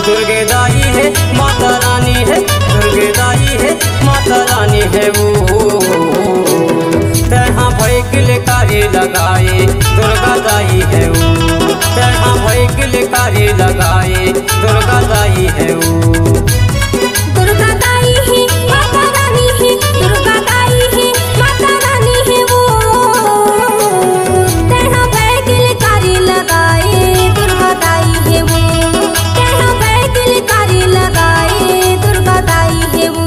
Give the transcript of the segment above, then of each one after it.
दुर्गे दाई है माता रानी है, दुर्गे दाई है माता रानी है वो। तहाँ भय किलकारी लगाए दुर्गा दाई है वो। तहाँ भय किलकारी लगाए दुर्गा दाई है वो। दुर्गा दाई है माता रानी है, दुर्गा दाई है माता रानी है वो। तहाँ भय किलकारी लगाए दुर्गा दाई है वो। तहाँ भय किलकारी लगाए दुर्गा दाई है वो।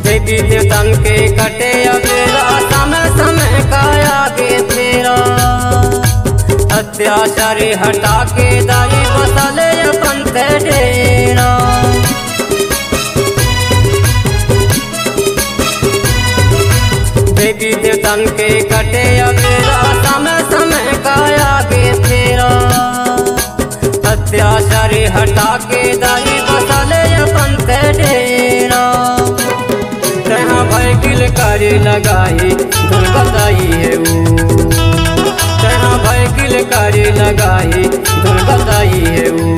देवी देवतन के कटे अबेरा समय समय का आगे तेरा। अत्याचारी हटा के दाई बसले अपन डेरा। देवी देवतन के कटे अबेरा समय समय का आगे तेरा। अत्याचारी हटा के दाई बसले अपन डेरा। तहाँ भय किलकारी लगाए दुर्गा दाई है वो। तहाँ भय किलकारी लगाए दुर्गा दाई है वो।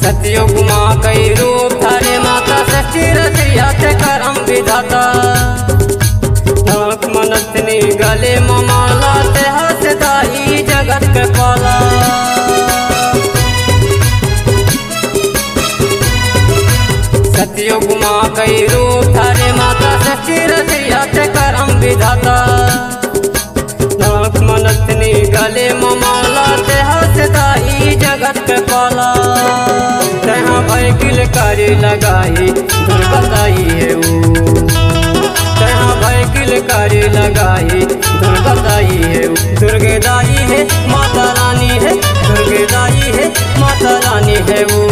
सतयुग माँ कई रूप धारे माता षष्ठी रचैया ते करम विधाता। नाक मनतनी गले ममाला ते हाथ दाई जगत के पाला। सतयुग माँ कई रूप धारे माता षष्ठी रचैया ते करम विधाता। नाक मनतनी गले ममाला ते हाथ दाई जगत के पाला। तहाँ भय किलकारी लगाए दुर्गा दाई है वो। तहाँ भय किलकारी लगाए दुर्गा दाई है वो। दुर्गे दाई है माता रानी है, दुर्गे दाई है माता रानी है वो।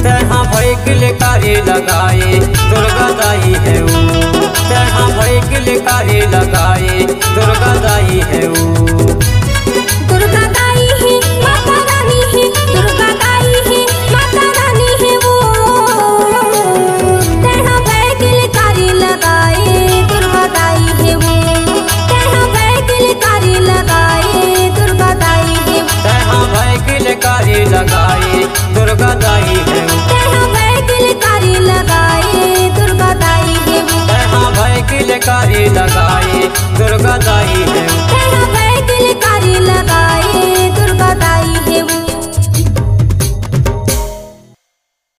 तहाँ भय किलकारी लगाए दुर्गा दाई है वो। तहाँ भय किलकारी लगाए दुर्गा दाई है वो। दुर्गा दाई है माता रानी है, दुर्गा दाई है माता रानी है वो। तहाँ भय किलकारी लगाए दुर्गा दाई है वो। तहाँ भय किलकारी लगाए दुर्गा दाई है वो। तहाँ भय किलकारी लगाए दुर्गा दाई है वो। तहाँ भय किलकारी लगाए दुर्गा दाई है वो। तहाँ भय किलकारी लगाए दुर्गा दाई है वो।